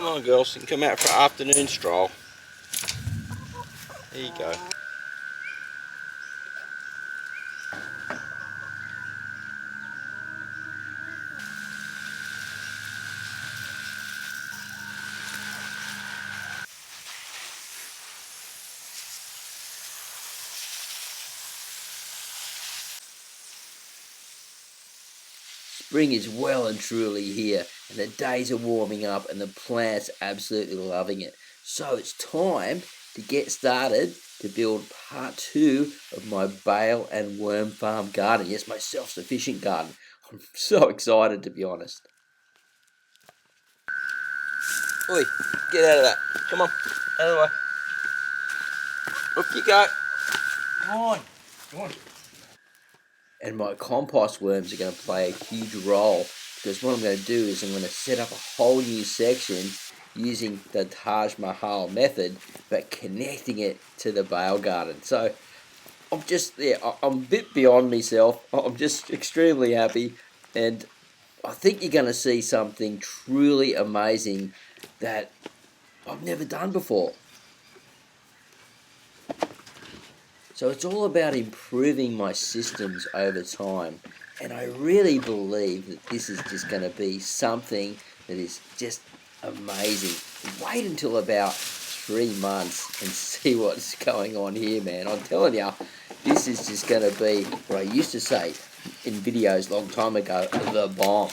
Come on, girls, you can come out for an afternoon stroll. There you go. Spring is well and truly here, and the days are warming up and the plants are absolutely loving it. So it's time to get started to build part 2 of my bale and worm farm garden. Yes, my self-sufficient garden. I'm so excited, to be honest. Oi, get out of that. Come on, out of the way. Up you go. Come on. Come on. And my compost worms are going to play a huge role, because what I'm going to do is I'm going to set up a whole new section using the Taj Mahal method, but connecting it to the bale garden. So I'm a bit beyond myself. I'm just extremely happy, and I think you're going to see something truly amazing that I've never done before. So it's all about improving my systems over time, and I really believe that this is just going to be something that is just amazing. Wait until about 3 months and see what's going on here, man. I'm telling you, this is just going to be what I used to say in videos a long time ago, the bomb.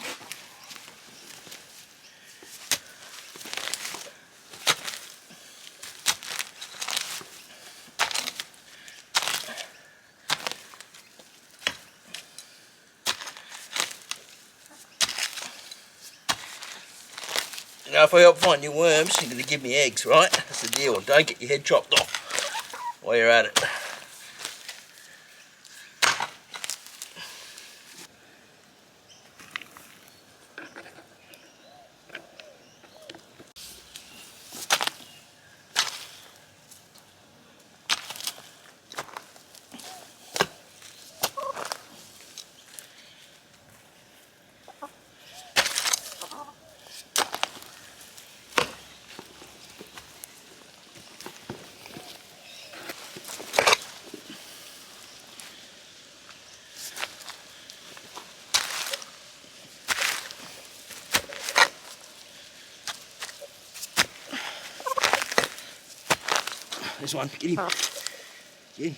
Now, if I help find your worms, you're going to give me eggs, right? That's the deal. Don't get your head chopped off while you're at it. This one, get him. Get him.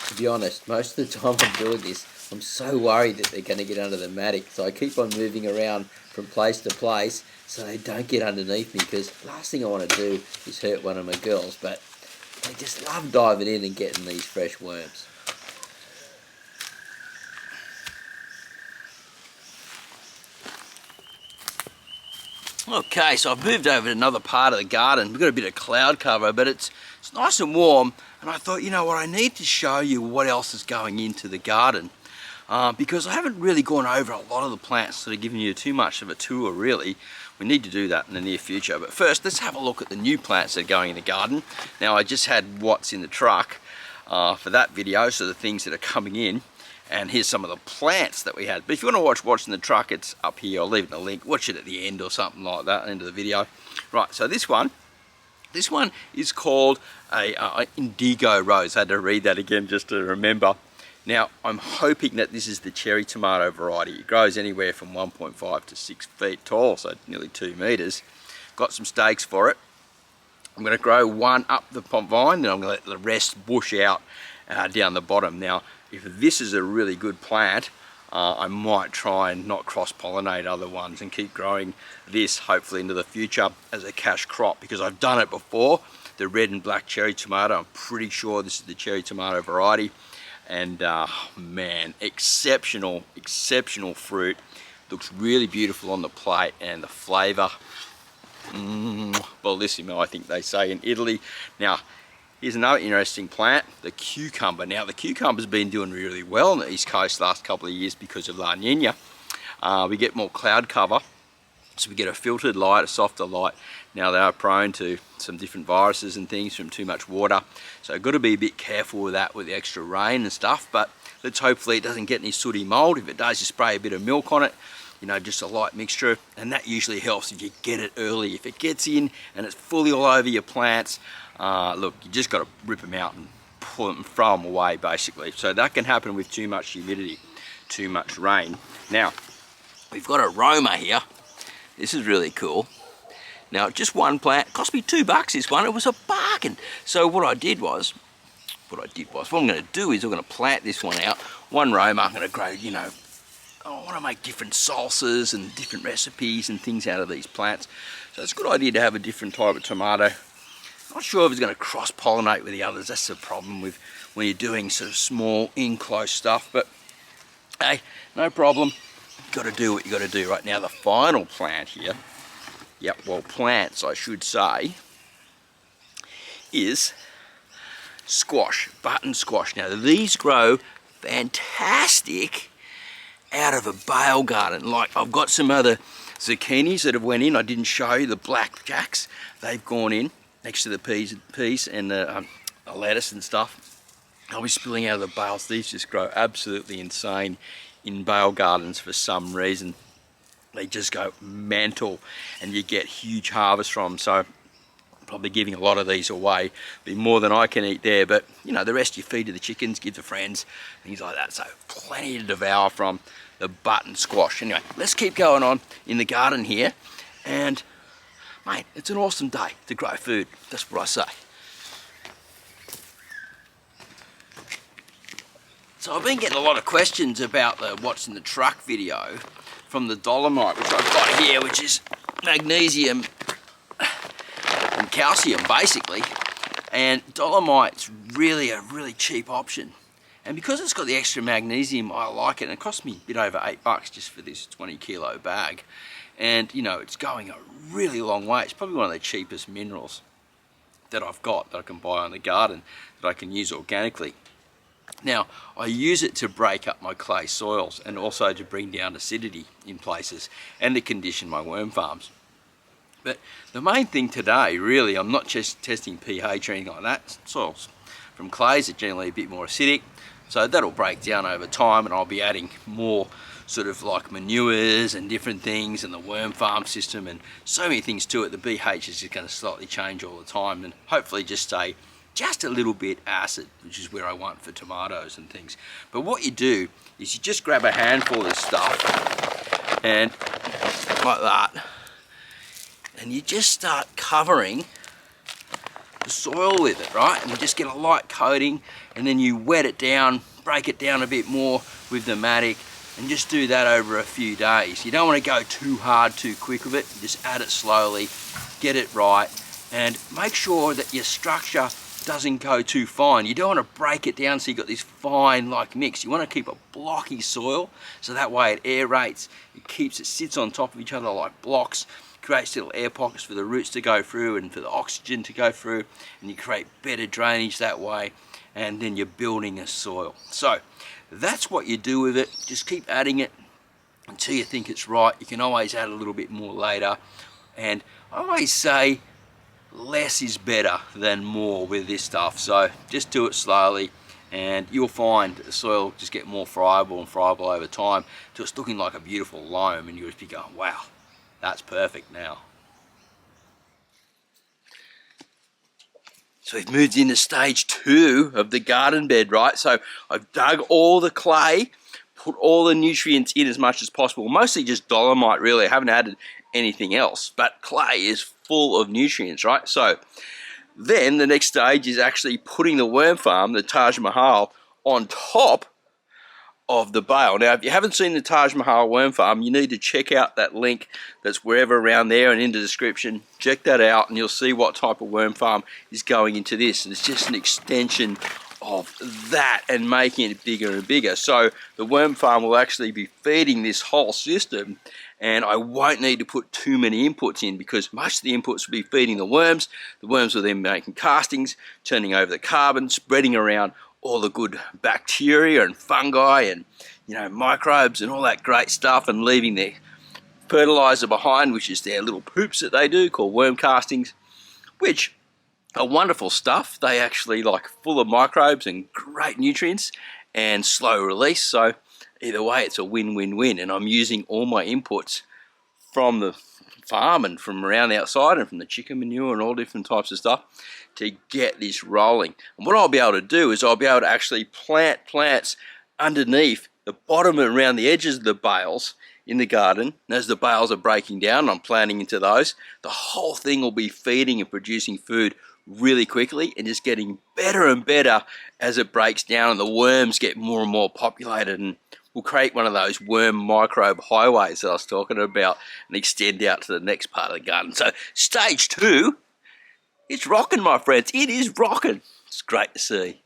To be honest, most of the time I'm doing this, I'm so worried that they're going to get under the matting, so I keep on moving around from place to place so they don't get underneath me, because the last thing I want to do is hurt one of my girls, but they just love diving in and getting these fresh worms. Okay, so I've moved over to another part of the garden. We've got a bit of cloud cover, but it's nice and warm. And I thought, you know what, I need to show you what else is going into the garden. Because I haven't really gone over a lot of the plants that are giving you too much of a tour, really. We need to do that in the near future. But first, let's have a look at the new plants that are going in the garden. Now, I just had what's in the truck for that video, so the things that are coming in. And here's some of the plants that we had. But if you want to watch what's in the truck, it's up here. I'll leave it in a link. Watch it at the end or something like that, end of the video. Right, so this one is called a indigo rose. I had to read that again just to remember. Now, I'm hoping that this is the cherry tomato variety. It grows anywhere from 1.5 to 6 feet tall, so nearly 2 meters. Got some stakes for it. I'm going to grow one up the vine, then I'm going to let the rest bush out down the bottom. Now, if this is a really good plant, I might try and not cross-pollinate other ones and keep growing this hopefully into the future as a cash crop, because I've done it before. The red and black cherry tomato, I'm pretty sure this is the cherry tomato variety. And man, exceptional fruit. Looks really beautiful on the plate, and the flavour, bellissimo, I think they say in Italy. Now, here's another interesting plant, the cucumber. Now, the cucumber's been doing really well on the East Coast the last couple of years because of La Nina. We get more cloud cover, So we get a filtered light, a softer light. Now they are prone to some different viruses and things from too much water. So I've got to be a bit careful with that with the extra rain and stuff, but let's hopefully it doesn't get any sooty mold. If it does, you spray a bit of milk on it, you know, just a light mixture, and that usually helps if you get it early. If it gets in and it's fully all over your plants, look, you just got to rip them out and pull them, throw them away basically. So that can happen with too much humidity, too much rain. Now, we've got a Roma here. This is really cool. Now, just one plant, cost me $2 this one. It was a bargain. So what I'm going to do is I'm going to plant this one out. One Roma, I'm going to grow, you know, I want to make different salsas and different recipes and things out of these plants. So it's a good idea to have a different type of tomato. Not sure if it's going to cross-pollinate with the others. That's the problem with when you're doing sort of small, in-close stuff. But hey, no problem. You've got to do what you got to do. Right now, the final plant here, plants I should say, is squash, button squash. Now these grow fantastic out of a bale garden. Like I've got some other zucchinis that have went in. I didn't show you the blackjacks. They've gone in next to the peas and the lettuce and stuff. I'll be spilling out of the bales. These just grow absolutely insane in bale gardens for some reason. They just go mental and you get huge harvests from them. So I'm probably giving a lot of these away. Be more than I can eat there, but you know, the rest you feed to the chickens, give to friends, things like that. So plenty to devour from the button squash. Anyway, let's keep going on in the garden here. And mate, it's an awesome day to grow food. That's what I say. So I've been getting a lot of questions about the what's in the truck video from the Dolomite, which I've got here, which is magnesium and calcium basically. And Dolomite's really a really cheap option. And because it's got the extra magnesium, I like it. And it cost me a bit over $8 just for this 20 kilo bag. And you know, it's going a really long way. It's probably one of the cheapest minerals that I've got that I can buy on the garden that I can use organically. Now, I use it to break up my clay soils and also to bring down acidity in places and to condition my worm farms. But the main thing today, really, I'm not just testing pH or anything like that. Soils from clays are generally a bit more acidic, so that'll break down over time, and I'll be adding more sort of like manures and different things and the worm farm system and so many things to it. The pH is just going to slightly change all the time and hopefully just stay just a little bit acid, which is where I want for tomatoes and things. But what you do is you just grab a handful of this stuff and like that, and you just start covering the soil with it, right? And you just get a light coating, and then you wet it down, break it down a bit more with the Matic, and just do that over a few days. You don't want to go too hard, too quick with it. Just add it slowly, get it right, and make sure that your structure doesn't go too fine. You don't want to break it down so you've got this fine like mix. You want to keep a blocky soil so that way it aerates, it sits on top of each other like blocks, creates little air pockets for the roots to go through and for the oxygen to go through, and you create better drainage that way, and then you're building a soil. So that's what you do with it. Just keep adding it until you think it's right. You can always add a little bit more later, and I always say less is better than more with this stuff. So just do it slowly and you'll find the soil just get more friable and friable over time till it's looking like a beautiful loam, and you'll just be going, wow, that's perfect now. So we've moved into stage 2 of the garden bed, right? So I've dug all the clay, put all the nutrients in as much as possible, mostly just Dolomite really. I haven't added anything else, but clay is full of nutrients, right? So then the next stage is actually putting the worm farm, the Taj Mahal, on top of the bale. Now, if you haven't seen the Taj Mahal worm farm, you need to check out that link that's wherever around there and in the description. Check that out and you'll see what type of worm farm is going into this. And it's just an extension of that and making it bigger and bigger. So the worm farm will actually be feeding this whole system, and I won't need to put too many inputs in because most of the inputs will be feeding the worms. The worms will then be making castings, turning over the carbon, spreading around all the good bacteria and fungi and, you know, microbes and all that great stuff, and leaving the fertilizer behind, which is their little poops that they do called worm castings, which are wonderful stuff. They actually like full of microbes and great nutrients and slow release. So either way, it's a win-win-win. And I'm using all my inputs from the farm and from around the outside and from the chicken manure and all different types of stuff to get this rolling. And what I'll be able to do is I'll be able to actually plant plants underneath the bottom and around the edges of the bales in the garden. And as the bales are breaking down, I'm planting into those. The whole thing will be feeding and producing food really quickly and just getting better and better as it breaks down and the worms get more and more populated, and we'll create one of those worm microbe highways that I was talking about and extend out to the next part of the garden. So stage 2, it's rocking, my friends. It is rocking. It's great to see.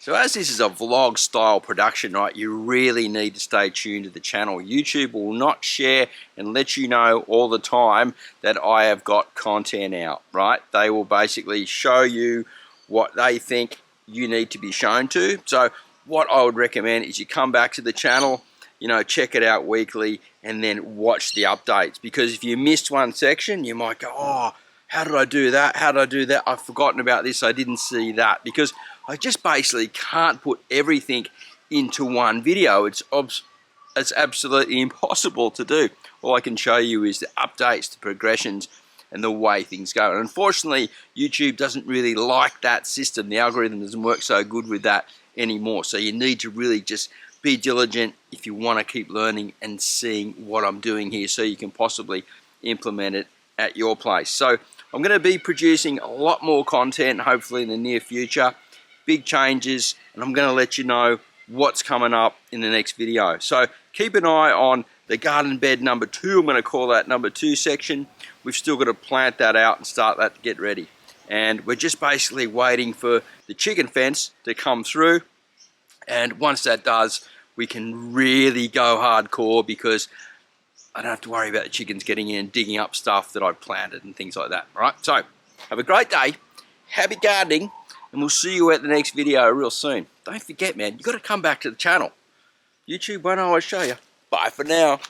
So as this is a vlog style production, right, you really need to stay tuned to the channel. YouTube will not share and let you know all the time that I have got content out, right? They will basically show you what they think you need to be shown to. So what I would recommend is you come back to the channel, you know, check it out weekly and then watch the updates. Because if you missed one section, you might go, oh, how did I do that? How did I do that? I've forgotten about this. I didn't see that. Because I just basically can't put everything into one video. It's absolutely impossible to do. All I can show you is the updates, the progressions, and the way things go. And unfortunately, YouTube doesn't really like that system. The algorithm doesn't work so good with that anymore. So you need to really just be diligent if you want to keep learning and seeing what I'm doing here so you can possibly implement it at your place. So I'm going to be producing a lot more content hopefully in the near future. Big changes, and I'm going to let you know what's coming up in the next video. So keep an eye on the garden bed number 2. I'm going to call that number 2 section. We've still got to plant that out and start that to get ready. And we're just basically waiting for the chicken fence to come through. And once that does, we can really go hardcore because I don't have to worry about the chickens getting in and digging up stuff that I've planted and things like that. All right, so have a great day. Happy gardening. And we'll see you at the next video real soon. Don't forget, man, you've got to come back to the channel. YouTube won't always show you. Bye for now.